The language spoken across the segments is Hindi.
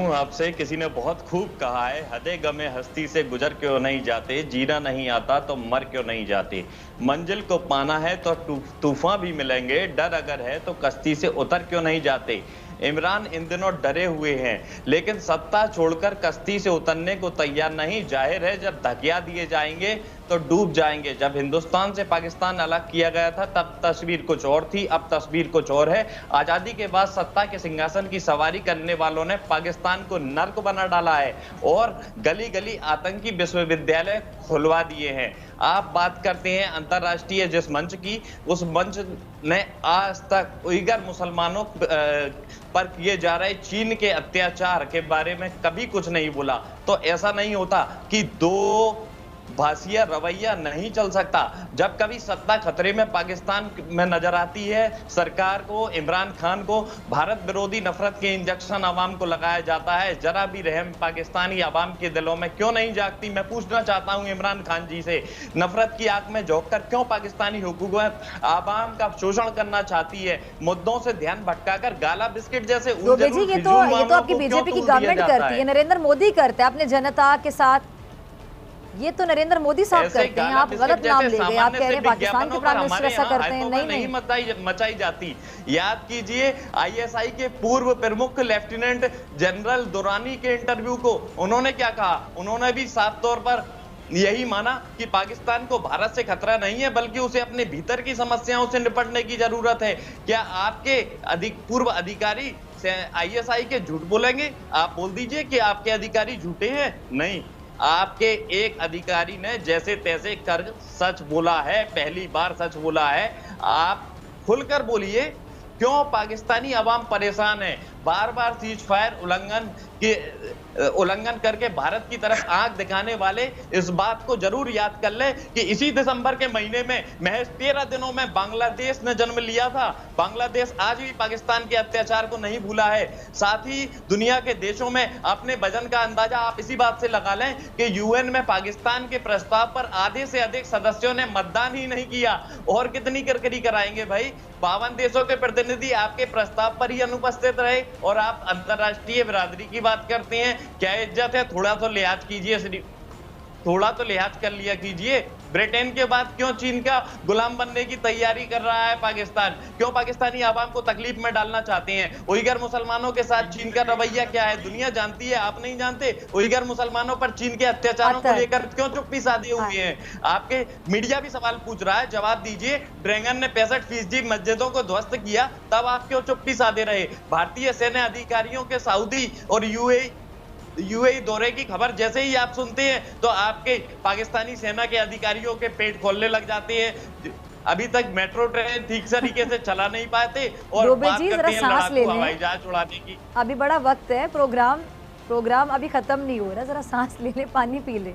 हूँ आपसे, किसी ने बहुत खूब कहा है, हदे गमे हस्ती से गुजर क्यों नहीं जाते, जीना नहीं आता तो मर क्यों नहीं जाते। मंजिल को पाना है तो तूफान भी मिलेंगे, डर अगर है तो कश्ती से उतर क्यों नहीं जाते। इमरान इन दिनों डरे हुए हैं, लेकिन सत्ता छोड़कर कश्ती से उतरने को तैयार नहीं। जाहिर है जब धकिया दिए जाएंगे तो डूब जाएंगे। जब हिंदुस्तान से पाकिस्तान अलग किया गया था तब तस्वीर कुछ और थी, अब तस्वीर कुछ और है। आजादी के बाद सत्ता के सिंहासन की सवारी करने वालों ने पाकिस्तान को नर्क बना डाला है और गली गली आतंकी विश्वविद्यालय खुलवा दिए हैं। आप बात करते हैं अंतर्राष्ट्रीय जिस मंच की, उस मंच ने आज तक उइगर मुसलमानों पर किए जा रहे चीन के अत्याचार के बारे में कभी कुछ नहीं बोला। तो ऐसा नहीं होता कि दो भाषिया रवैया नहीं चल सकता। जब कभी सत्ता खतरे में पाकिस्तान में नजर आती है, सरकार को, इमरान खान को भारत विरोधी नफरत के इंजेक्शन अवाम को लगाया जाता है। जरा भी रहम पाकिस्तानी अवाम के दिलों में क्यों नहीं जागती? मैं पूछना चाहता हूं इमरान खान जी से, नफरत की आग में झोंककर क्यों पाकिस्तानी हुकूमत अवाम का शोषण करना चाहती है? मुद्दों से ध्यान भटकाकर गाला बिस्किट जैसे ये तो आपकी बीजेपी की गवर्नमेंट करती है, नरेंद्र मोदी करते हैं अपने जनता के साथ। ये तो नरेंद्र मोदी साहब करते हैं, आप गलत नाम ले गए। आप कह रहे हैं पाकिस्तान के प्राइम मिनिस्टर ऐसा करते हैं। नहीं मचाई जाती। याद कीजिए आईएसआई के पूर्व प्रमुख लेफ्टिनेंट जनरल दुरानी के इंटरव्यू को, उन्होंने क्या कहा? उन्होंने भी साफ तौर पर यही माना कि पाकिस्तान को भारत से खतरा नहीं है, बल्कि उसे अपने भीतर की समस्याओं से निपटने की जरूरत है। क्या आपके पूर्व अधिकारी आईएसआई के झूठ बोलेंगे? आप बोल दीजिए कि आपके अधिकारी झूठे हैं। नहीं, आपके एक अधिकारी ने जैसे तैसे कर सच बोला है, पहली बार सच बोला है। आप खुलकर बोलिए, क्यों पाकिस्तानी अवाम परेशान है? बार बार सीज फायर उल्लंघन करके भारत की तरफ आंख दिखाने वाले इस बात को जरूर याद कर ले कि इसी दिसंबर के महीने में महज 13 दिनों में बांग्लादेश ने जन्म लिया था। बांग्लादेश आज भी पाकिस्तान के अत्याचार को नहीं भूला है। साथ ही दुनिया के देशों में अपने वजन का अंदाजा आप इसी बात से लगा लें कि यूएन में पाकिस्तान के प्रस्ताव पर आधे से अधिक सदस्यों ने मतदान ही नहीं किया। और कितनी करकरी कराएंगे भाई? 52 देशों के प्रतिनिधि आपके प्रस्ताव पर ही अनुपस्थित रहे और आप अंतरराष्ट्रीय बिरादरी की बात करते हैं। क्या इज्जत है? थोड़ा तो लिहाज कीजिए, थोड़ा तो लिहाज कर लिया कीजिए। ब्रिटेन के बाद क्यों चीन का गुलाम बनने की तैयारी कर रहा है पाकिस्तान? क्यों पाकिस्तानी आवाम को तकलीफ में डालना चाहते हैं? उइगर मुसलमानों के साथ चीन का रवैया क्या है दुनिया जानती है, आप नहीं जानते। उइगर मुसलमानों पर चीन के अत्याचारों को लेकर क्यों चुप्पी साधे हुए हैं? आपके मीडिया भी सवाल पूछ रहा है, जवाब दीजिए। ड्रैगन ने 65% मस्जिदों को ध्वस्त किया, तब आप क्यों चुप्पी साधे रहे? भारतीय सेना अधिकारियों के सऊदी और यूएई दौरे की खबर जैसे ही आप सुनते हैं तो आपके पाकिस्तानी सेना के अधिकारियों के पेट खोलने लग जाते हैं। अभी तक मेट्रो ट्रेन ठीक से तरीके से चला नहीं पाते और बात करते हैं लड़ाकू हवाई जहाज उड़ाने की। अभी बड़ा वक्त है, प्रोग्राम अभी खत्म नहीं हो रहा, जरा सांस ले ले, पानी पी ले।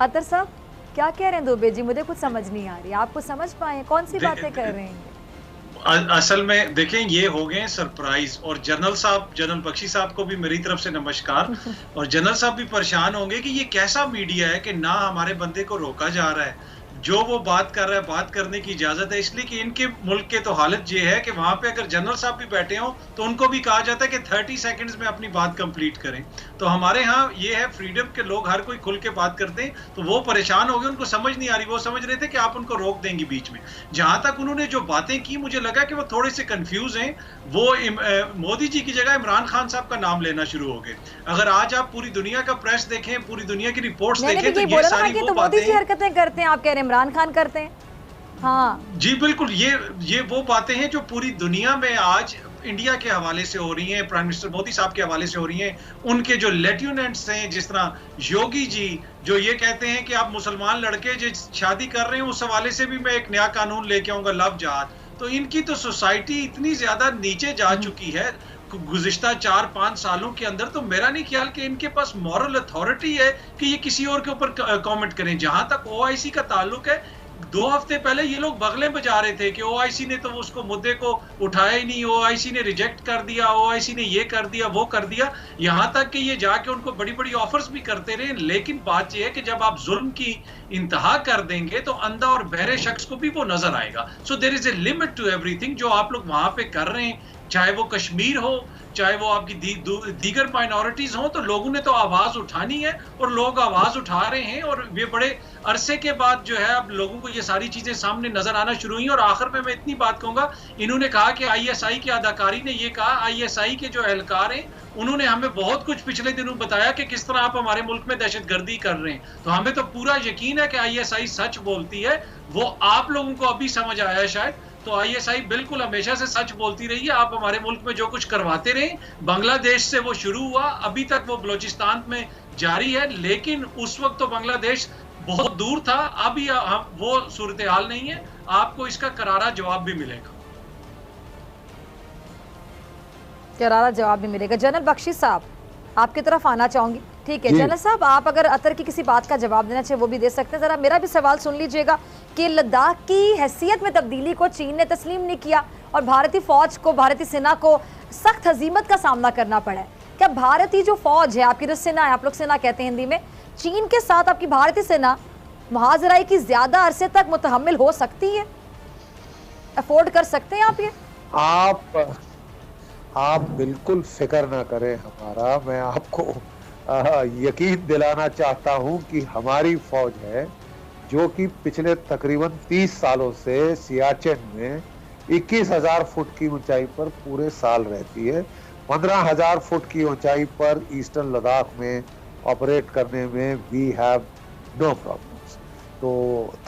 अतर साहब क्या कह रहे हैं दुबे जी? मुझे कुछ समझ नहीं आ रही, आप कुछ समझ पाए? कौन सी बातें कर रहे हैं? असल में देखें, ये हो गए सरप्राइज। और जनरल बख्शी साहब को भी मेरी तरफ से नमस्कार। और जनरल साहब भी परेशान होंगे कि ये कैसा मीडिया है कि ना हमारे बंदे को रोका जा रहा है, जो वो बात कर रहा है बात करने की इजाजत है। इसलिए कि इनके मुल्क के तो हालत ये है कि वहां पे अगर जनरल साहब भी बैठे हो तो उनको भी कहा जाता है कि 30 सेकंड्स में अपनी बात कंप्लीट करें। तो हमारे यहाँ ये है फ्रीडम के लोग हर कोई खुल के बात करते हैं। तो वो परेशान हो गए, उनको समझ नहीं आ रही। वो समझ रहे थे कि आप उनको रोक देंगे बीच में। जहां तक उन्होंने जो बातें की, मुझे लगा कि वो थोड़े से कंफ्यूज हैं। वो मोदी जी की जगह इमरान खान साहब का नाम लेना शुरू हो गए। अगर आज आप पूरी दुनिया का प्रेस देखें, पूरी दुनिया की रिपोर्ट्स देखें तो ये सारी वो बातें हरकतें करते हैं। आप कह रहे हैं इमरान खान करते हैं? हाँ जी बिल्कुल, ये वो बातें हैं जो पूरी दुनिया में आज इंडिया के हवाले से हो रही हैं, प्राइम मिनिस्टर मोदी साहब के हवाले से हो रही हैं। उनके जो लेफ्टिनेंट्स हैं, जिस तरह योगी जी, जो ये कहते हैं कि आप मुसलमान लड़के जो शादी कर रहे हैं उस हवाले से भी मैं एक नया कानून लेके आऊंगा, लव जिहाद। तो इनकी तो सोसाइटी इतनी ज्यादा नीचे जा चुकी है गुज़िश्ता 4-5 सालों के अंदर। तो मेरा नहीं ख्याल कि इनके पास मॉरल अथॉरिटी है कि ये किसी और के ऊपर कमेंट करें। जहां तक ओआईसी का ताल्लुक है, 2 हफ्ते पहले ये लोग बगलें बजा रहे थे कि ओआईसी ने तो उसको मुद्दे को उठाया ही नहीं, ओआईसी ने रिजेक्ट कर दिया, ओआईसी ने ये कर दिया वो कर दिया। यहां तक कि ये जाके उनको बड़ी बड़ी ऑफर्स भी करते रहे। लेकिन बात ये है कि जब आप जुल्म की इंतहा कर देंगे तो अंधा और बहरे शख्स को भी वो नजर आएगा। So there is a limit to everything. जो आप लोग वहां पे कर रहे हैं, चाहे वो कश्मीर हो, चाहे वो आपकी दीगर माइनॉरिटीज हों, तो लोगों ने तो आवाज उठानी है और लोग आवाज उठा रहे हैं। और ये बड़े अरसे के बाद जो है अब लोगों को ये सारी चीजें सामने नजर आना शुरू हुई। और आखिर में मैं इतनी बात कहूंगा, इन्होंने कहा कि आईएसआई की अदाकारी ने ये कहा, आईएसआई के जो एहलकार हैं उन्होंने हमें बहुत कुछ पिछले दिनों बताया कि किस तरह आप हमारे मुल्क में दहशतगर्दी कर रहे हैं। तो हमें तो पूरा यकीन है कि आईएसआई सच बोलती है। वो आप लोगों को अभी समझ आया है शायद, तो आईएसआई बिल्कुल हमेशा से सच बोलती रही है। आप हमारे मुल्क में जो कुछ करवाते रहे, बांग्लादेश से वो शुरू हुआ, अभी तक वो बलोचिस्तान में जारी है, लेकिन उस वक्त तो बांग्लादेश बहुत दूर था। अभी वो सूरत हाल नहीं है। आपको इसका करारा जवाब भी मिलेगा, करारा जवाब भी मिलेगा। जनरल बख्शी साहब, आपकी तरफ आना चाहूंगी। ठीक है जनरल साहब, आप अगर अतर की किसी बात का जवाब देना चाहिए वो भी दे सकते हैं। जरा मेरा भी सवाल सुन लीजिएगा कि लद्दाख की हैसियत में तब्दीली को चीन ने तस्लीम नहीं किया और भारतीय फौज को, भारतीय सेना को सख्त हजीमत का सामना करना पड़ा है। क्या भारतीय जो फौज है, आपकी जो सेना है, आप लोग सेना कहते हैं हिंदी में, चीन के साथ आपकी भारतीय सेना मुहाजराई की ज्यादा अरसे तक मुतहम्मिल हो सकती है? अफोर्ड कर सकते हैं आप ये? आप बिल्कुल फिक्र ना करें हमारा। मैं आपको यकीन दिलाना चाहता हूं कि हमारी फौज है जो कि पिछले तकरीबन 30 सालों से सियाचिन में 21,000 फुट की ऊंचाई पर पूरे साल रहती है। 15,000 फुट की ऊंचाई पर ईस्टर्न लद्दाख में ऑपरेट करने में वी हैव नो प्रॉब्लम्स। तो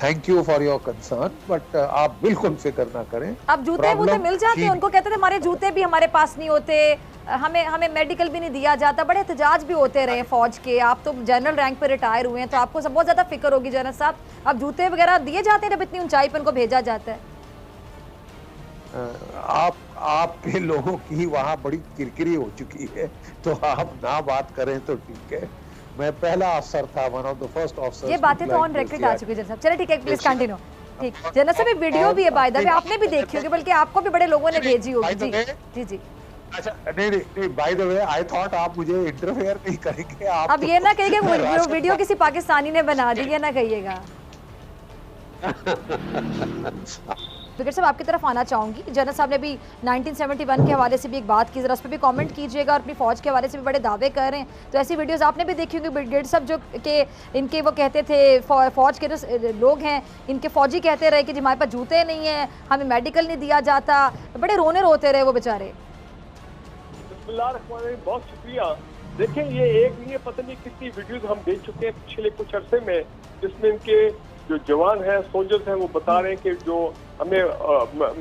thank you for your concern, but आप बिल्कुल फिक्र ना करें। अब जूते वूते मिल जाते हैं उनको, कहते थे हमारे जूते भी हमारे पास नहीं होते, हमें मेडिकल भी नहीं दिया जाता, बड़े एहतजाज भी होते रहे फौज के। आप तो जनरल रैंक पे रिटायर हुए हैं, तो आपको सब बहुत ज्यादा फिक्र होगी जनरल साहब। अब जूते वगैरह दिए जाते हैं जब इतनी ऊंचाई पर उनको भेजा जाता है? आपके लोगों की वहाँ बड़ी किरकिरी हो चुकी है, तो आप ना बात करें तो ठीक है। मैं पहला अफसर था, one of the first officers. ये बातें तो ऑन रिकॉर्ड आ चुकी है जनरल साहब। चलिए ठीक है, प्लीज कंटिन्यू। ठीक, जनरल साहब वीडियो भी है बाय द वे, आपने भी देखी होगी, बल्कि आपको भी बड़े लोगों ने भेजी होगी। जी जी जी। अच्छा, नहीं by the way, I thought आप मुझे इंटरफेयर नहीं करेंगे। आप अब ये ना कहिए वीडियो किसी पाकिस्तानी ने बना दी, ये ना कहिएगा। विकेट साहब, आपकी तरफ आना चाहूंगी। जनरल साहब ने भी 1971 के हवाले से भी एक बात की, जरा उस पर भी कमेंट कीजिएगा। और अपनी फौज के हवाले से भी बड़े दावे कर रहे हैं, तो ऐसी वीडियोस आपने भी देखी होंगी। ब्रिगेड साहब जो कि इनके वो कहते थे, फौज के जो लोग हैं इनके फौजी कहते रहे कि जी हमारे पास जूते नहीं हैं, हमें मेडिकल नहीं दिया जाता, बड़े रोते रहे वो बेचारे। बहुत शुक्रिया। देखिए, ये एक नहीं, पता नहीं कितनी वीडियोज हम देख चुके हैं पिछले कुछ अरसे में, जिसमें इनके जो जवान हैं, सोल्जर्स हैं, वो बता रहे हैं कि जो हमें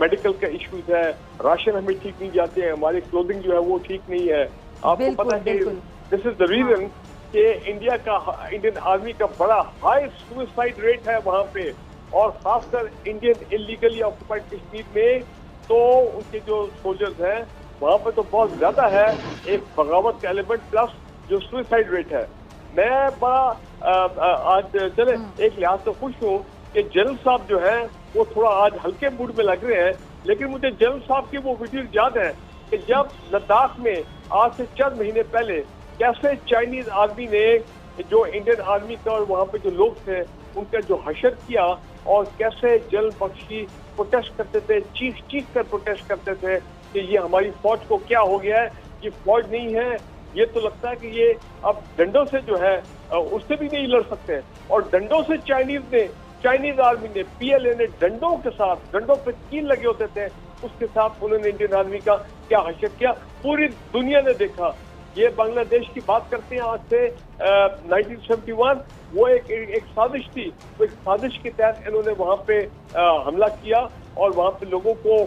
मेडिकल का इश्यूज है, राशन हमें ठीक नहीं जाते हैं, हमारी क्लोथिंग जो है वो ठीक नहीं है। आपको पता है कि दिस इज द रीजन कि इंडियन आर्मी का बड़ा हाई सुसाइड रेट है वहाँ पे, और खासकर इंडियन इलीगली ऑक्युपाइड कश्मीर में तो उनके जो सोल्जर्स हैं वहाँ पे तो बहुत ज्यादा है, एक बगावत का एलिमेंट प्लस जो सुसाइड रेट है। मैं बड़ा आज चले एक लिहाज से खुश हूँ कि जनरल साहब जो है वो थोड़ा आज हल्के मूड में लग रहे हैं, लेकिन मुझे जनरल साहब की वो वीडियो याद है कि जब लद्दाख में आज से चंद महीने पहले कैसे चाइनीज आर्मी ने जो इंडियन आर्मी का और वहाँ पे जो लोग थे उनका जो हशर किया, और कैसे जनरल बख्शी प्रोटेस्ट करते थे, चीख कर प्रोटेस्ट करते थे कि ये हमारी फौज को क्या हो गया है, ये फौज नहीं है, ये तो लगता है कि ये अब डंडों से जो है उससे भी नहीं लड़ सकते। और डंडों से चाइनीज आर्मी ने, पीएलए ने डंडों के साथ, डंडों पे कील लगे होते थे, उसके साथ उन्होंने इंडियन आर्मी का क्या हशर किया, पूरी दुनिया ने देखा। ये बांग्लादेश की बात करते हैं आज से 1971, वो एक साजिश थी, वो एक साजिश के तहत इन्होंने वहाँ पे हमला किया और वहाँ पे लोगों को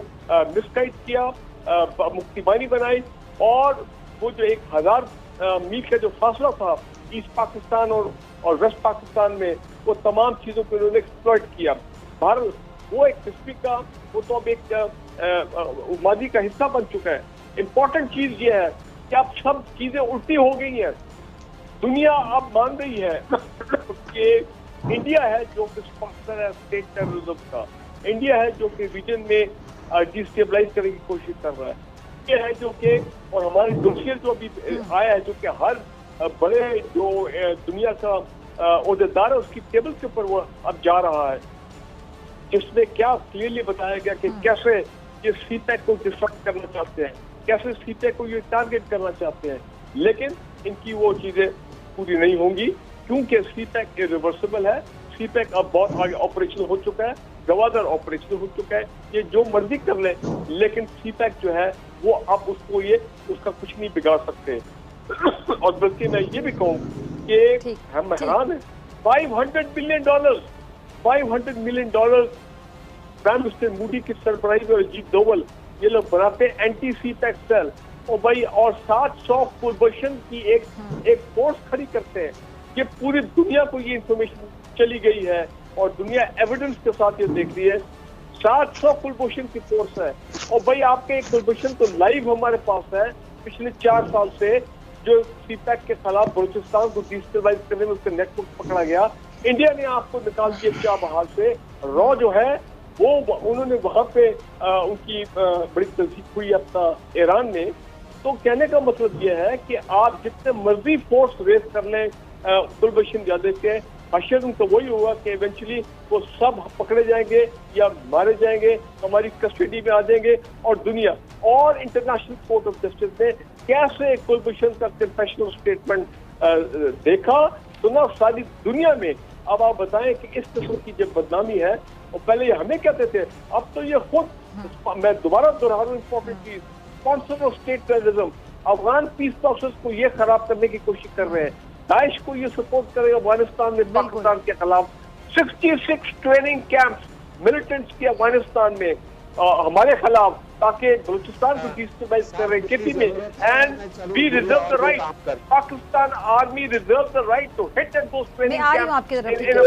मिसगाइड किया, मुक्तिबानी बनाई, और वो जो 1000 मील का जो फासला था ईस्ट पाकिस्तान और वेस्ट पाकिस्तान में, वो तमाम चीजों को उन्होंने एक्सप्लॉइट किया। भारत वो एक हिस्ट्री का, वो तो अब एक मादी का हिस्सा बन चुका है। इम्पोर्टेंट चीज ये है कि अब सब चीजें उल्टी हो गई हैं। दुनिया अब मान रही है कि इंडिया है जो कि स्पॉन्सर है स्टेट टेररिज्म का, इंडिया है जो कि रीजन में डिस्टेबलाइज करने की कोशिश कर रहा है, ये है जो कि, और हमारे डोसियर जो अभी आया है जो कि हर बड़े जो दुनिया का ओहदेदार है उसकी टेबल के ऊपर वो अब जा रहा है, जिसमें क्या क्लियरली बताया गया कि कैसे ये सीपैक को डिस्ट्रक्ट करना चाहते हैं, कैसे सीपैक को ये टारगेट करना चाहते हैं, लेकिन इनकी वो चीजें पूरी नहीं होंगी क्योंकि सीपैक इरिवर्सिबल है। सीपैक अब बहुत आगे ऑपरेशनल हो चुका है, गवादर ऑपरेशनल हो चुका है, ये जो मर्जी कर ले, लेकिन सीपैक जो है वो अब उसका कुछ नहीं बिगाड़ सकते। और बल्कि मैं ये भी कहूँ कि हम हैरान हैं, $500 मिलियन प्राइम मिनिस्टर मोदी की सरबराही और अजीत डोवल ये लोग बनाते हैं एंटी सीपैक सेल, और भाई और 700 कुलभूषण की एक फोर्स खड़ी करते हैं। ये पूरी दुनिया को ये इंफॉर्मेशन चली गई है और दुनिया एविडेंस के साथ ये देख रही है। 700 कुलभूषण की फोर्स है, और भाई आपके एक कुलभूषण तो लाइव हमारे पास है पिछले 4 साल से, जो सीपैक के खिलाफ बलूचिस्तान को डिजिटलाइज करने में उसका नेटवर्क पकड़ा गया। इंडिया ने आपको निकाल दिया क्या बहाल से। रॉ जो है वो उन्होंने वहां पे उनकी बड़ी तस्दीक हुई अपना ईरान में। तो कहने का मतलब ये है कि आप जितने मर्जी फोर्स रेस कर लें कुलभूषण जाधव के, हशर उनका वही होगा कि इवेंचुअली वो सब पकड़े जाएंगे या मारे जाएंगे, हमारी कस्टडी में आ जाएंगे। और दुनिया और इंटरनेशनल कोर्ट ऑफ जस्टिस ने कैसे कुलभूषण का कन्फेशनल स्टेटमेंट देखा, सुना सारी दुनिया में। अब आप बताएं कि इस किस्म की जब बदनामी है, और पहले ये हमें कहते थे, अब तो ये खुद, मैं दोबारा दोहरा रहा हूं इंपॉर्टेंट चीज, sponsor of state terrorism, Afghan peace process को ये खराब करने की कोशिश कर रहे हैं, दाइश को ये सपोर्ट करेगा अफगानिस्तान में पाकिस्तान के खिलाफ। 66 ट्रेनिंग कैंप्स मिलिटेंट्स के अफगानिस्तान में हमारे खिलाफ, ताकि बलूचिस्तान को डिस्टेबलाइज कर रहे हैं केपी में। And we reserve the right, Pakistan army reserve the right to hit at those training camps.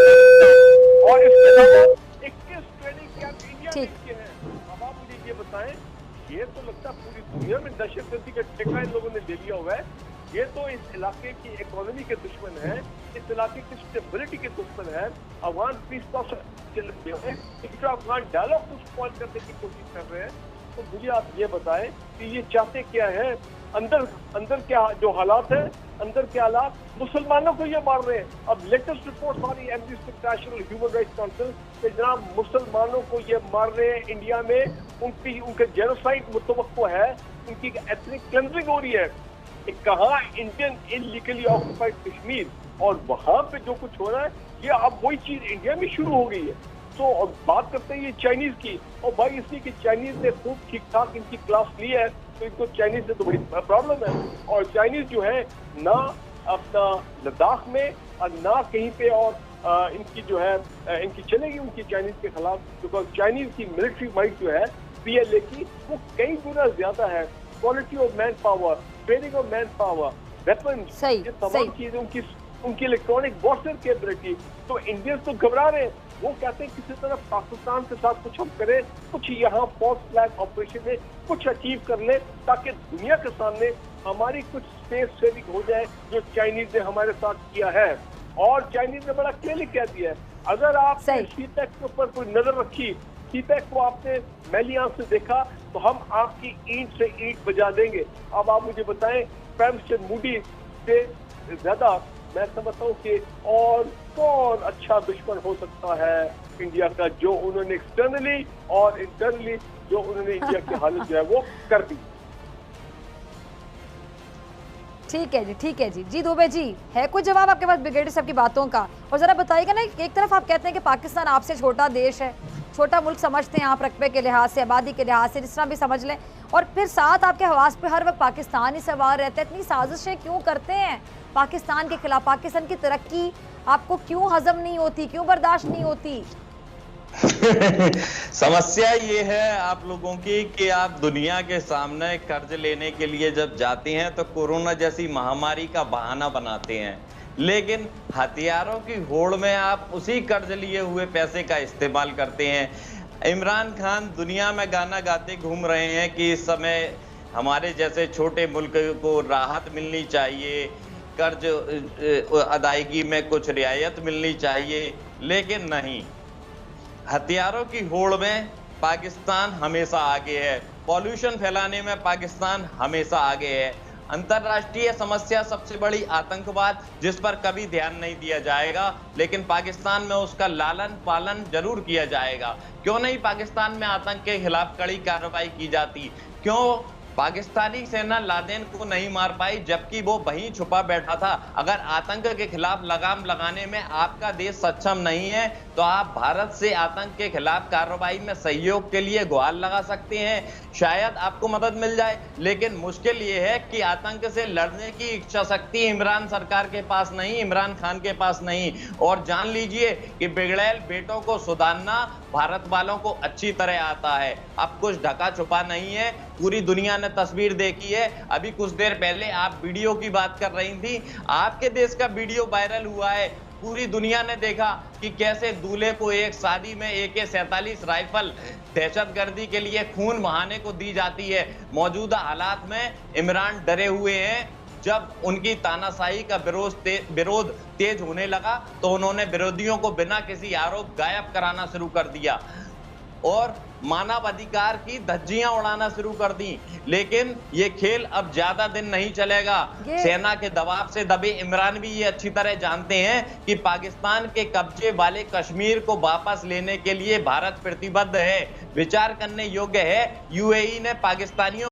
और इसके अलावा 21 ट्रेनिंग कैंप इंडिया के हैं। अब आप मुझे ये बताएं, ये तो लगता है पूरी दुनिया में दहशतगर्दी का ठेका इन लोगों ने ले लिया हुआ है। ये तो इस इलाके की इकोनॉमी के दुश्मन है, इस इलाके की स्टेबिलिटी के दुश्मन है। Afghan peace process, Afghan dialogue को स्पॉइल करने की कोशिश कर रहे हैं। तो मुझे आप ये बताएं कि ये चाहते क्या है, अंदर क्या जो हालात है, अंदर के हालात, मुसलमानों को ये मार रहे हैं। अब लेटेस्ट रिपोर्ट आ रही है amnesty international human rights council के, जनाब मुसलमानों को ये मार रहे हैं इंडिया में, उनके जेनोसाइड मुतवक्को है, उनकी एथनिक क्लेंजिंग हो रही है। कहा इंडियन इलीगली ऑक्युपाइड कश्मीर, और वहां पे जो कुछ हो रहा है ये अब वही चीज इंडिया में शुरू हो गई है। तो बात करते हैं ये चाइनीज की, और भाई इसलिए कि चाइनीज ने खूब ठीक ठाक इनकी क्लास ली है, तो इनको चाइनीज से तो बड़ी प्रॉब्लम है। और चाइनीज जो है ना अपना लद्दाख में और ना कहीं पे और इनकी जो है इनकी चलेगी उनकी चाइनीज के खिलाफ, बिकॉज चाइनीज की मिलिट्री माइट जो है PLA की वो कई गुना ज्यादा है। Quality of man power, training of man power, weapons, ये तमाम चीजें, उनकी इलेक्ट्रॉनिक वॉरफेयर कैपेबिलिटी। तो इंडियंस तो घबरा रहे हैं, वो कहते हैं किसी तरह पाकिस्तान के साथ कुछ हम करें, कुछ यहाँ फॉल्स फ्लैग ऑपरेशन में कुछ अचीव कर ले, ताकि दुनिया के सामने हमारी कुछ स्पेस सेविंग हो जाए, जो चाइनीज ने हमारे साथ किया है। और चाइनीज ने बड़ा क्लियरली कह दिया है, अगर आपने सीपैक के ऊपर कोई नजर रखी, सीपैक को आपने मैली आंख से देखा, तो हम आपकी ईंट से ईंट बजा देंगे। अब आप मुझे बताएं, प्राइम मिनिस्टर मोदी से ज्यादा मैं समझता हूँ कि और कौन अच्छा दुश्मन हो सकता है इंडिया का, जो उन्होंने एक्सटर्नली और इंटरनली जो उन्होंने इंडिया की हालत जो है वो कर दी। ठीक है जी, ठीक है जी। जी दुबे जी, है कोई जवाब आपके पास ब्रिगेडियर साहब की बातों का? और जरा बताइएगा ना, एक तरफ आप कहते हैं कि पाकिस्तान आपसे छोटा देश है, छोटा मुल्क समझते हैं आप रकबे के लिहाज से, आबादी के लिहाज से, जिस तरह भी समझ लें, और फिर साथ आपके हवास पे हर वक्त पाकिस्तान ही सवार रहता है। इतनी साजिशें क्यों करते हैं पाकिस्तान के खिलाफ? पाकिस्तान की तरक्की आपको क्यों हजम नहीं होती, क्यों बर्दाश्त नहीं होती? समस्या ये है आप लोगों की कि आप दुनिया के सामने कर्ज लेने के लिए जब जाते हैं तो कोरोना जैसी महामारी का बहाना बनाते हैं, लेकिन हथियारों की होड़ में आप उसी कर्ज लिए हुए पैसे का इस्तेमाल करते हैं। इमरान खान दुनिया में गाना गाते घूम रहे हैं कि इस समय हमारे जैसे छोटे मुल्क को राहत मिलनी चाहिए, कर्ज अदायगी में कुछ रियायत मिलनी चाहिए, लेकिन नहीं, हथियारों की होड़ में पाकिस्तान हमेशा आगे है, पॉल्यूशन फैलाने में पाकिस्तान हमेशा आगे है। अंतर्राष्ट्रीय समस्या सबसे बड़ी आतंकवाद, जिस पर कभी ध्यान नहीं दिया जाएगा, लेकिन पाकिस्तान में उसका लालन पालन जरूर किया जाएगा। क्यों नहीं पाकिस्तान में आतंक के खिलाफ कड़ी कार्रवाई की जाती? क्यों पाकिस्तानी सेना लादेन को नहीं मार पाई, जबकि वो वहीं छुपा बैठा था। अगर आतंक के खिलाफ लगाम लगाने में आपका देश सक्षम नहीं है तो आप भारत से आतंक के खिलाफ कार्रवाई में सहयोग के लिए गुहार लगा सकते हैं, शायद आपको मदद मिल जाए। लेकिन मुश्किल ये है कि आतंक से लड़ने की इच्छा शक्ति इमरान सरकार के पास नहीं, इमरान खान के पास नहीं। और जान लीजिए कि बिगड़ैल बेटों को सुधारना भारत वालों को अच्छी तरह आता है। अब कुछ ढका छुपा नहीं है, पूरी दुनिया ने तस्वीर देखी है। अभी कुछ देर पहले आप वीडियो की बात कर रही थी, आपके देश का वीडियो वायरल हुआ है। पूरी दुनिया ने देखा कि कैसे दूल्हे को एक शादी में AK-47 राइफल दहशतगर्दी के लिए खून बहाने को दी जाती है। मौजूदा हालात में इमरान डरे हुए हैं। जब उनकी तानाशाही का विरोध तेज होने लगा तो उन्होंने विरोधियों को बिना किसी आरोप गायब कराना शुरू कर दिया और मानवाधिकार की धज्जियां उड़ाना शुरू कर दी। लेकिन ये खेल अब ज्यादा दिन नहीं चलेगा। सेना के दबाव से दबे इमरान भी ये अच्छी तरह जानते हैं कि पाकिस्तान के कब्जे वाले कश्मीर को वापस लेने के लिए भारत प्रतिबद्ध है, विचार करने योग्य है। UAE ने पाकिस्तानियों